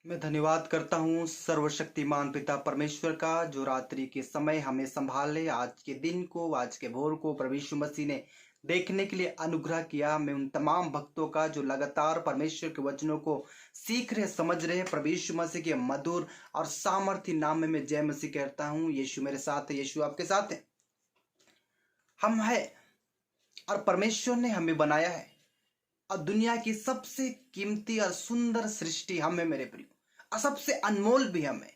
मैं धन्यवाद करता हूँ सर्वशक्तिमान पिता परमेश्वर का जो रात्रि के समय हमें संभाले, आज के दिन को, आज के भोर को प्रभु यीशु मसीह ने देखने के लिए अनुग्रह किया। मैं उन तमाम भक्तों का जो लगातार परमेश्वर के वचनों को सीख रहे, समझ रहे, प्रभु यीशु मसीह के मधुर और सामर्थ्य नाम में मैं जय मसीह कहता हूँ। यीशु मेरे साथ है, यीशु आपके साथ है। हम है और परमेश्वर ने हमें बनाया है और दुनिया की सबसे कीमती और सुंदर सृष्टि हम है मेरे प्रिय, और सबसे अनमोल भी हम है।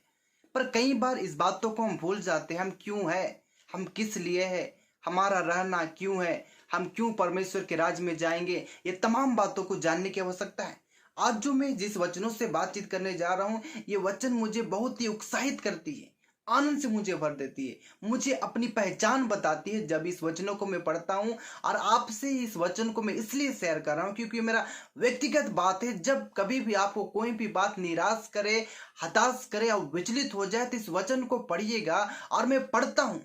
पर कई बार इस बातों को हम भूल जाते हैं। हम क्यों है, हम किस लिए है, हमारा रहना क्यों है, हम क्यों परमेश्वर के राज में जाएंगे, ये तमाम बातों को जानने की आवश्यकता है। आज जो मैं जिस वचनों से बातचीत करने जा रहा हूँ, ये वचन मुझे बहुत ही उत्साहित करती है, आनंद से मुझे भर देती है, मुझे अपनी पहचान बताती है जब इस वचनों को मैं पढ़ता हूं। और आपसे इस वचन को मैं इसलिए शेयर कर रहा हूं क्योंकि मेरा व्यक्तिगत बात है। जब कभी भी आपको कोई भी बात निराश करे, हताश करे और विचलित हो जाए तो इस वचन को पढ़िएगा। और मैं पढ़ता हूं,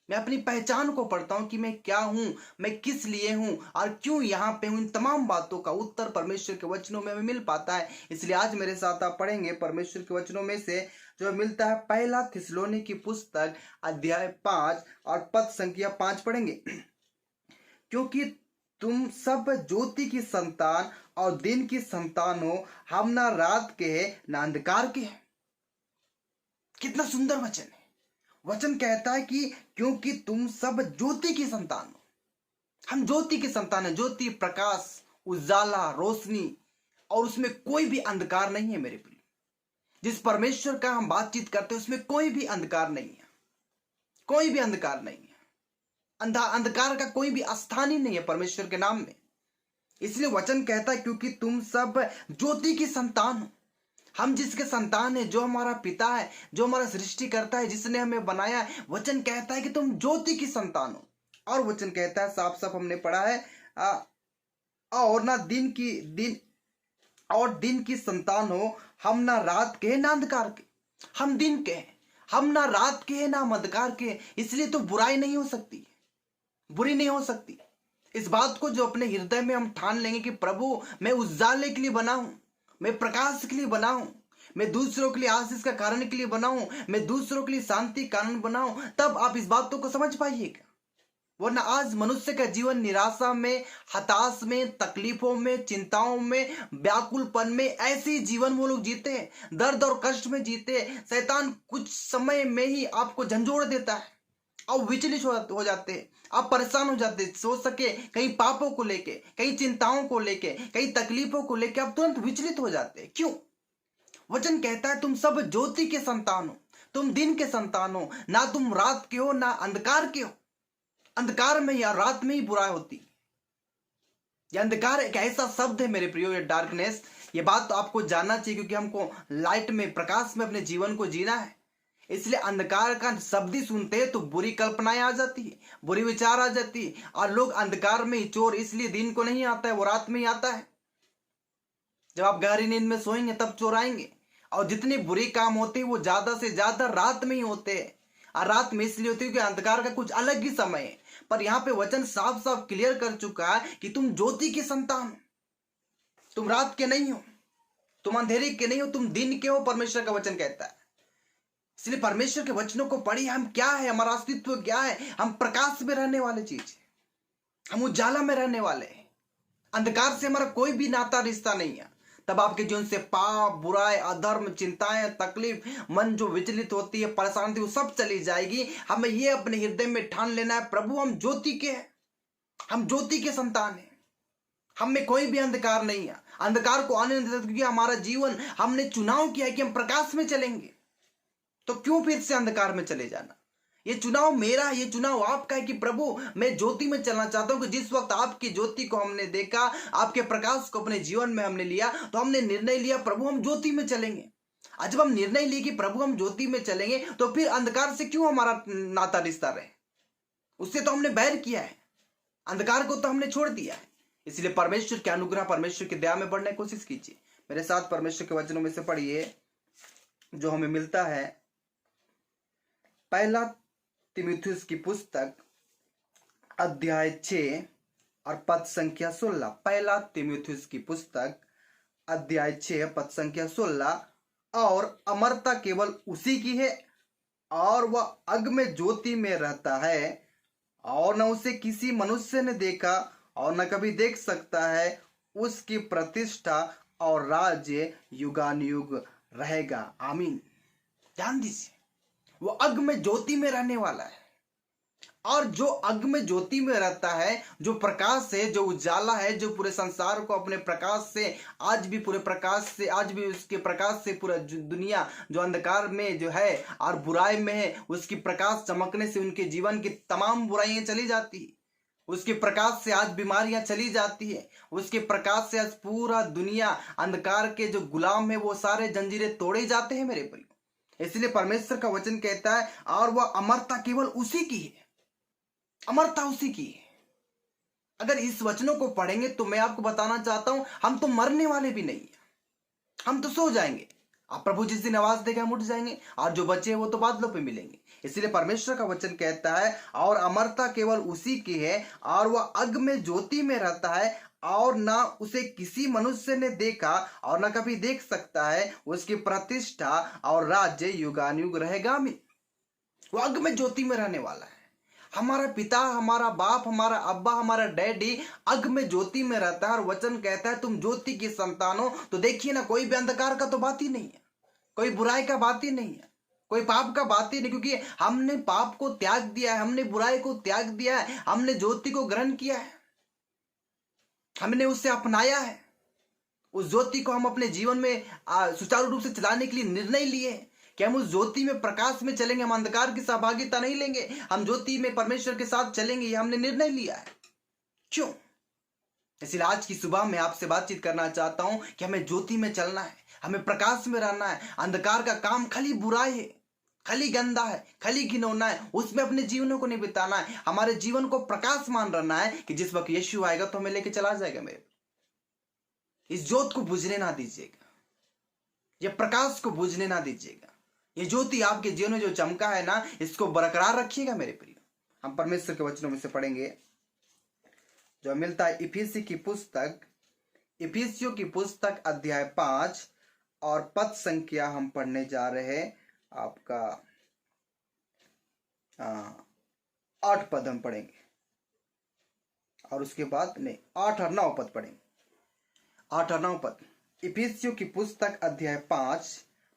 मैं अपनी पहचान को पढ़ता हूं कि मैं क्या हूं, मैं किस लिए हूं और क्यों यहाँ पे हूं। इन तमाम बातों का उत्तर परमेश्वर के वचनों में हमें मिल पाता है। इसलिए आज मेरे साथ आप पढ़ेंगे परमेश्वर के वचनों में से जो मिलता है पहला थिस्सलुनीकी की पुस्तक अध्याय 5 और पद संख्या 5 पढ़ेंगे। क्योंकि तुम सब ज्योति की संतान और दिन की संतान हो, हम ना रात के है ना अंधकार के है। कितना सुंदर वचन है। वचन कहता है कि क्योंकि तुम सब ज्योति की संतान हो। हम ज्योति की संतान है। ज्योति प्रकाश, उजाला, रोशनी, और उसमें कोई भी अंधकार नहीं है मेरे प्रिय। जिस परमेश्वर का हम बातचीत करते हैं उसमें कोई भी अंधकार नहीं है, कोई भी अंधकार नहीं है। अंधकार का कोई भी स्थान ही नहीं है परमेश्वर के नाम में। इसलिए वचन कहता है क्योंकि तुम सब ज्योति की संतान हो। हम जिसके संतान है, जो हमारा पिता है, जो हमारा सृष्टि करता है, जिसने हमें बनाया है, वचन कहता है कि तुम ज्योति की संतान हो। और वचन कहता है, साफ साफ हमने पढ़ा है, और ना दिन की संतान हो, हम ना रात के ना अंधकार के। हम दिन के हैं, हम ना रात के हैं ना अंधकार के। इसलिए तो बुराई नहीं हो सकती, बुरी नहीं हो सकती। इस बात को जो अपने हृदय में हम ठान लेंगे कि प्रभु मैं उजाले के लिए बना हूं, मैं प्रकाश के लिए बना हूं, मैं दूसरों के लिए आशीष का कारण के लिए बना हूं, मैं दूसरों के लिए शांति कारण बना हूं, तब आप इस बातों को समझ पाइएगा। वरना आज मनुष्य का जीवन निराशा में, हताश में, तकलीफों में, चिंताओं में, व्याकुलपन में, ऐसे जीवन वो लोग जीते हैं, दर्द और कष्ट में जीते हैं। शैतान कुछ समय में ही आपको झंझोड़ देता है और विचलित हो जाते हैं, आप परेशान हो जाते हैं। सोच सके कहीं पापों को लेके, कहीं चिंताओं को लेके, कहीं तकलीफों को लेके आप तुरंत विचलित हो जाते हैं। क्यों? वचन कहता है तुम सब ज्योति के संतान हो, तुम दिन के संतान हो, ना तुम रात के हो ना अंधकार के हो। अंधकार में या रात में ही बुराई होती। यह अंधकार एक ऐसा शब्द है मेरे प्रियो, ये डार्कनेस। ये बात तो आपको जानना चाहिए क्योंकि हमको लाइट में, प्रकाश में अपने जीवन को जीना है। इसलिए अंधकार का शब्द ही सुनते हैं तो बुरी कल्पनाएं आ जाती है, बुरी विचार आ जाती है। और लोग अंधकार में ही चोर इसलिए दिन को नहीं आता है, वो रात में ही आता है। जब आप गहरी नींद में सोएंगे तब चोर आएंगे। और जितने बुरे काम होते हैं वो ज्यादा से ज्यादा रात में ही होते हैं। और रात में इसलिए होती है क्योंकि अंधकार का कुछ अलग ही समय है। पर यहाँ पे वचन साफ साफ क्लियर कर चुका है कि तुम ज्योति के संतान हो, तुम रात के नहीं हो, तुम अंधेरे के नहीं हो, तुम दिन के हो। परमेश्वर का वचन कहता है। इसलिए परमेश्वर के वचनों को पढ़िए। हम क्या है, हमारा अस्तित्व क्या है? हम प्रकाश में रहने वाले चीज, हम उजाला में रहने वाले हैं। अंधकार से हमारा कोई भी नाता रिश्ता नहीं है। तब आपके जीवन से पाप, बुराई, अधर्म, चिंताएं, तकलीफ, मन जो विचलित होती है, परेशानी, वो सब चली जाएगी। हमें ये अपने हृदय में ठान लेना है, प्रभु हम ज्योति के हैं, हम ज्योति के संतान हैं। हम में कोई भी अंधकार नहीं है। अंधकार को आने नहीं देता क्योंकि हमारा जीवन, हमने चुनाव किया है कि हम प्रकाश में चलेंगे। तो क्यों फिर से अंधकार में चले जाना? ये चुनाव मेरा है, ये चुनाव आपका है कि प्रभु मैं ज्योति में चलना चाहता हूं। कि जिस वक्त आपकी ज्योति को हमने देखा, आपके प्रकाश को अपने जीवन में हमने लिया, तो हमने निर्णय लिया प्रभु हम ज्योति में चलेंगे। आज जब हम निर्णय लिए कि प्रभु हम ज्योति में चलेंगे, तो फिर अंधकार से क्यों हमारा नाता रिश्ता रहे? उससे तो हमने बैर किया है, अंधकार को तो हमने छोड़ दिया है। इसलिए परमेश्वर के अनुग्रह, परमेश्वर की दया में बढ़ने की कोशिश कीजिए। मेरे साथ परमेश्वर के वचनों में से पढ़िए जो हमें मिलता है पहला तीमुथियुस की पुस्तक अध्याय 6 और पद संख्या 16। पहला तीमुथियुस की पुस्तक अध्याय 6 पद संख्या 16। और अमरता केवल उसी की है, और वह अग में ज्योति में रहता है, और न उसे किसी मनुष्य ने देखा और न कभी देख सकता है। उसकी प्रतिष्ठा और राज्य युगानुयुग रहेगा। आमीन। ध्यान दीजिए, वो अग में ज्योति में रहने वाला है, और जो अग में ज्योति में रहता है, जो प्रकाश है, जो उजाला है, जो पूरे संसार को अपने प्रकाश से, आज भी पूरे प्रकाश से, आज भी उसके प्रकाश से पूरा दुनिया जो अंधकार में जो है और बुराई में है, उसकी प्रकाश चमकने से उनके जीवन की तमाम बुराइयां चली जाती है। उसके प्रकाश से आज बीमारियां चली जाती है। उसके प्रकाश से आज पूरा दुनिया अंधकार के जो गुलाम है वो सारे जंजीरें तोड़े जाते हैं मेरे प्रिय। इसलिए परमेश्वर का वचन कहता है, और वह अमरता केवल उसी की है, अमरता उसी की है। अगर इस वचनों को पढ़ेंगे तो मैं आपको बताना चाहता हूं, हम तो मरने वाले भी नहीं है, हम तो सो जाएंगे। आप प्रभु जिस दिन आवाज देगा हम उठ जाएंगे, और जो बचे हैं वो तो बादलों पे मिलेंगे। इसलिए परमेश्वर का वचन कहता है, और अमरता केवल उसी की है, और वह अग में ज्योति में रहता है, और ना उसे किसी मनुष्य ने देखा और ना कभी देख सकता है। उसकी प्रतिष्ठा और राज्य युगानुयुग रहेगा। वो अग में ज्योति में रहने वाला है। हमारा पिता, हमारा बाप, हमारा अब्बा, हमारा डैडी अग में ज्योति में रहता है, और वचन कहता है तुम ज्योति की संतान हो। तो देखिए ना, कोई भी अंधकार का तो बात ही नहीं है, कोई बुराई का बात ही नहीं है, कोई पाप का बात ही नहीं, क्योंकि हमने पाप को त्याग दिया है, हमने बुराई को त्याग दिया है, हमने ज्योति को ग्रहण किया है, हमने उसे अपनाया है। उस ज्योति को हम अपने जीवन में सुचारू रूप से चलाने के लिए निर्णय लिए कि हम उस ज्योति में, प्रकाश में चलेंगे, हम अंधकार की सहभागिता नहीं लेंगे, हम ज्योति में परमेश्वर के साथ चलेंगे। ये हमने निर्णय लिया है। क्यों? इसलिए आज की सुबह मैं आपसे बातचीत करना चाहता हूं कि हमें ज्योति में चलना है, हमें प्रकाश में रहना है। अंधकार का काम खाली बुराई है, खाली गंदा है, खाली घिनौना है, उसमें अपने जीवनों को नहीं बिताना है। हमारे जीवन को प्रकाशमान रहना है कि जिस वक्त यीशु आएगा तो हमें लेके चला जाएगा। मेरे इस ज्योत को बुझने ना दीजिएगा, ये प्रकाश को बुझने ना दीजिएगा। ये ज्योति आपके जीवन में जो चमका है ना, इसको बरकरार रखिएगा मेरे प्रिय। हम परमेश्वर के वचनों में से पढ़ेंगे जो मिलता है इफिसी की पुस्तक, इफिसियों की पुस्तक अध्याय 5 और पद संख्या हम पढ़ने जा रहे हैं। आपका 8 पद हम पढ़ेंगे, और उसके बाद नहीं 8 और 9 पद पढ़ेंगे। 8 और 9 पद, इफिसियों की पुस्तक अध्याय 5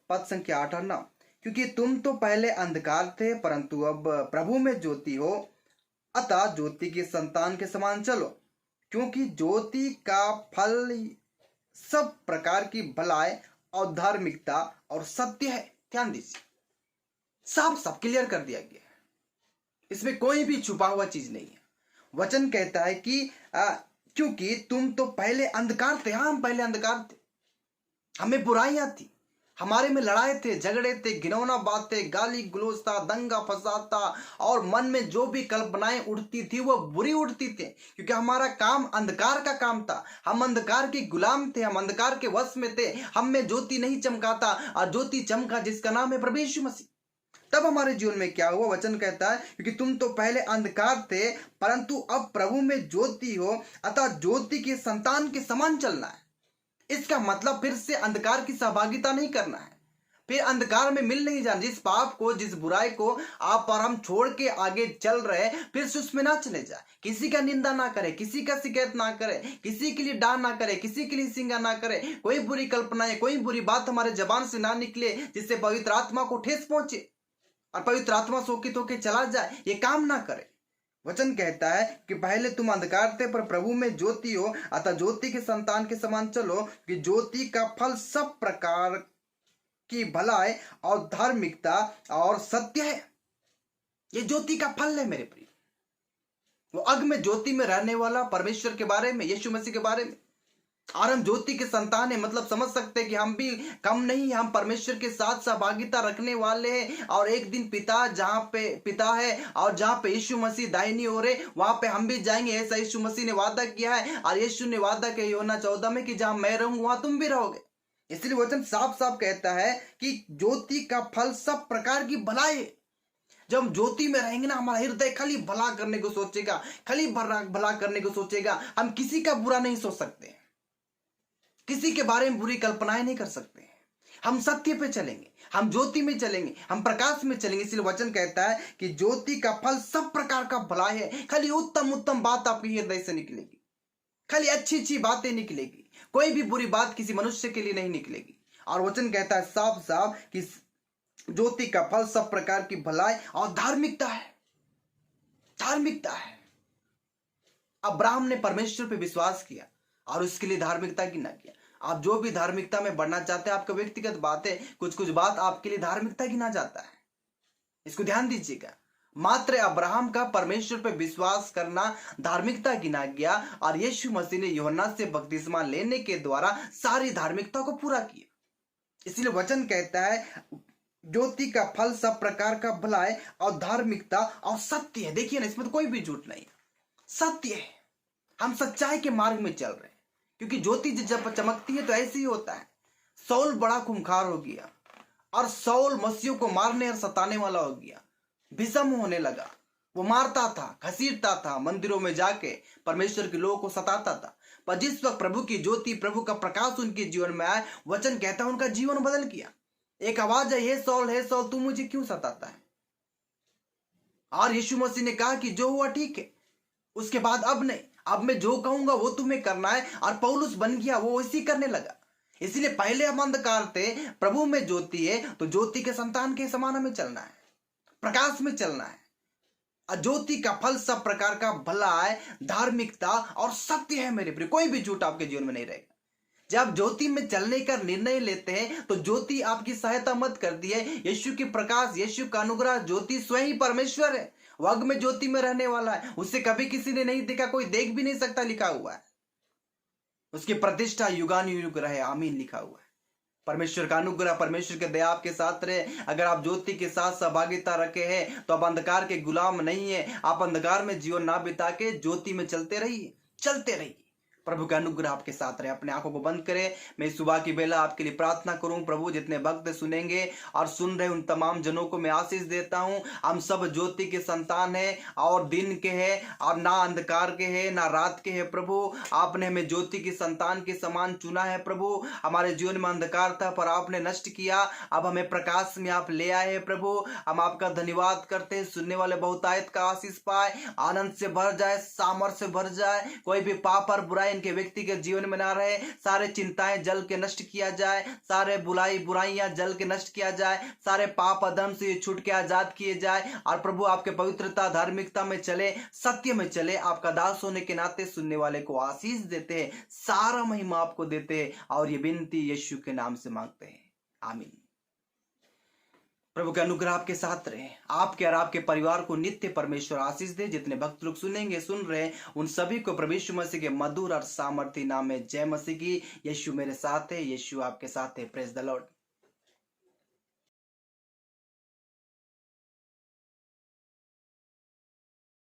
पद संख्या 8 और 9। क्योंकि तुम तो पहले अंधकार थे, परंतु अब प्रभु में ज्योति हो, अतः ज्योति की संतान के समान चलो। क्योंकि ज्योति का फल सब प्रकार की भलाई और धार्मिकता और सत्य है। ध्यान दीजिए, सब क्लियर कर दिया गया है, इसमें कोई भी छुपा हुआ चीज नहीं है। वचन कहता है कि क्योंकि तुम तो पहले अंधकार थे। हाँ, हम पहले अंधकार थे, हमें बुराइयां थी, हमारे में लड़ाई थे, झगड़े थे, घिनौना बातें, गाली गलौज था, दंगा फसाद था, और मन में जो भी कल्पनाएं उठती थी वो बुरी उठती थी, क्योंकि हमारा काम अंधकार का काम था। हम अंधकार के गुलाम थे, हम अंधकार के वश में थे, हम में ज्योति नहीं चमकाता, और ज्योति चमका जिसका नाम है प्रभु यीशु मसीह। तब हमारे जीवन में क्या हुआ? वचन कहता है क्योंकि तुम तो पहले अंधकार थे, परंतु अब प्रभु में ज्योति हो, अतः ज्योति के संतान के समान चलना है। इसका मतलब फिर से अंधकार की सहभागिता नहीं करना है, फिर अंधकार में मिल नहीं जाना। जिस पाप को, जिस बुराई को आप और हम छोड़ के आगे चल रहे, फिर से उसमें ना चले जाए। किसी का निंदा ना करे, किसी का शिकायत ना करे, किसी के लिए डांट ना करे, किसी के लिए सिंगा ना करे, कोई बुरी कल्पनाएं, कोई बुरी बात हमारे जबान से ना निकले जिससे पवित्र आत्मा को ठेस पहुंचे और पवित्र आत्मा शोकित होकर चला जाए। ये काम ना करे। वचन कहता है कि पहले तुम अंधकार थे पर प्रभु में ज्योति हो, अतः ज्योति के संतान के समान चलो। कि ज्योति का फल सब प्रकार की भलाई और धार्मिकता और सत्य है। ये ज्योति का फल है मेरे प्रिय। वो अग में ज्योति में रहने वाला परमेश्वर के बारे में, यीशु मसीह के बारे में। और हम ज्योति के संतान है, मतलब समझ सकते हैं कि हम भी कम नहीं, हम परमेश्वर के साथ सहभागिता रखने वाले हैं। और एक दिन पिता जहां पे पिता है और जहां पे यीशु मसीह दाहिनी ओर है, वहां पे हम भी जाएंगे। ऐसा यीशु मसीह ने वादा किया है, और यीशु ने वादा किया यूहन्ना 14 में कि जहां मैं रहूं वहां तुम भी रहोगे। इसलिए वचन साफ साफ कहता है कि ज्योति का फल सब प्रकार की भलाई है। जब हम ज्योति में रहेंगे ना, हमारा हृदय खाली भला करने को सोचेगा, खाली भला करने को सोचेगा। हम किसी का बुरा नहीं सोच सकते, किसी के बारे में बुरी कल्पनाएं नहीं कर सकते, हम सत्य पे चलेंगे, हम ज्योति में चलेंगे, हम प्रकाश में चलेंगे। इसलिए वचन कहता है कि ज्योति का फल सब प्रकार का भलाई है। खाली उत्तम उत्तम बात आपके हृदय से निकलेगी, खाली अच्छी अच्छी बातें निकलेगी, कोई भी बुरी बात किसी मनुष्य के लिए नहीं निकलेगी। और वचन कहता है साफ साफ कि ज्योति का फल सब प्रकार की भलाई और धार्मिकता है। धार्मिकता है। अब्राहम ने परमेश्वर पे विश्वास किया और उसके लिए धार्मिकता गिना किया। आप जो भी धार्मिकता में बढ़ना चाहते हैं, आपका व्यक्तिगत बात है, कुछ कुछ बात आपके लिए धार्मिकता गिना जाता है, इसको ध्यान दीजिएगा। मात्र अब्राहम का परमेश्वर पर विश्वास करना धार्मिकता गिना गया और यीशु मसीह ने यूहन्ना से बपतिस्मा लेने के द्वारा सारी धार्मिकता को पूरा किया। इसलिए वचन कहता है ज्योति का फल सब प्रकार का भलाई और धार्मिकता और सत्य है। देखिए ना, इसमें तो कोई भी झूठ नहीं, सत्य है। हम सच्चाई के मार्ग में चल रहे हैं, क्योंकि ज्योति जब चमकती है तो ऐसे ही होता है। सौल बड़ा खूंखार हो गया और सौल मसीह को मारने और सताने वाला हो गया, भीषम होने लगा। वो मारता था, घसीटता था, मंदिरों में जाके परमेश्वर के लोगों को सताता था। पर जिस वक्त प्रभु की ज्योति, प्रभु का प्रकाश उनके जीवन में आया, वचन कहता है उनका जीवन बदल गया। एक आवाज है, हे सौल तू मुझे क्यों सताता है? और यीशु मसीह ने कहा कि जो हुआ ठीक है, उसके बाद अब नहीं, अब मैं जो कहूंगा वो तुम्हें करना है। और पौलुस बन गया, वो इसी करने लगा। इसलिए पहले हम अंधकार थे, प्रभु में ज्योति है, तो ज्योति के संतान के समान हमें चलना है, प्रकाश में चलना है। ज्योति का फल सब प्रकार का भला है, धार्मिकता और सत्य है। मेरे प्रिय, कोई भी झूठ आपके जीवन में नहीं रहेगा। जब ज्योति में चलने का निर्णय लेते हैं तो ज्योति आपकी सहायता मत करती है। यीशु की प्रकाश, यीशु का अनुग्रह, ज्योति स्वयं ही परमेश्वर है, वग में ज्योति में रहने वाला है। उससे कभी किसी ने नहीं देखा, कोई देख भी नहीं सकता, लिखा हुआ है। उसकी प्रतिष्ठा युगानुयुग रहे, आमीन, लिखा हुआ है। परमेश्वर का अनुग्रह, परमेश्वर के दया आपके साथ रहे। अगर आप ज्योति के साथ सहभागिता रखे हैं तो आप अंधकार के गुलाम नहीं है। आप अंधकार में जीवन ना बिता के ज्योति में चलते रहिए, चलते रहिए। प्रभु का अनुग्रह आपके साथ रहे। अपने आंखों को बंद करें। मैं सुबह की बेला आपके लिए प्रार्थना करूं। प्रभु, जितने भक्त सुनेंगे और सुन रहे उन तमाम जनों को मैं आशीष देता हूं। हम सब ज्योति के संतान हैं और दिन के हैं, और ना अंधकार के हैं ना रात के हैं। प्रभु, आपने हमें ज्योति की संतान के समान चुना है। प्रभु, हमारे जीवन में अंधकार था पर आपने नष्ट किया, अब हमें प्रकाश में आप ले आए हैं। प्रभु, हम आपका धन्यवाद करते हैं। सुनने वाले बहुतायत का आशीष पाए, आनंद से भर जाए, सामर्थ से भर जाए। कोई भी पाप और बुराई के व्यक्ति के जीवन में ना रहे। सारे चिंताएं जल के नष्ट किया जाए, सारे बुराइयां जल के नष्ट किया जाए, सारे पाप अधर्म से छूट के आजाद किए जाए। और प्रभु, आपके पवित्रता, धार्मिकता में चले, सत्य में चले। आपका दास होने के नाते सुनने वाले को आशीष देते हैं, सारा महिमा आपको देते हैं। और ये विनती यीशु के नाम से मांगते हैं, आमीन। प्रभु का अनुग्रह आपके साथ रहे, आपके और आपके परिवार को नित्य परमेश्वर आशीष दे। जितने भक्त लोग सुनेंगे, सुन रहे हैं, उन सभी को प्रभु यीशु मसीह के मधुर और सामर्थी नाम में जय मसीह की। यीशु मेरे साथ है, यीशु आपके साथ है। Praise the Lord.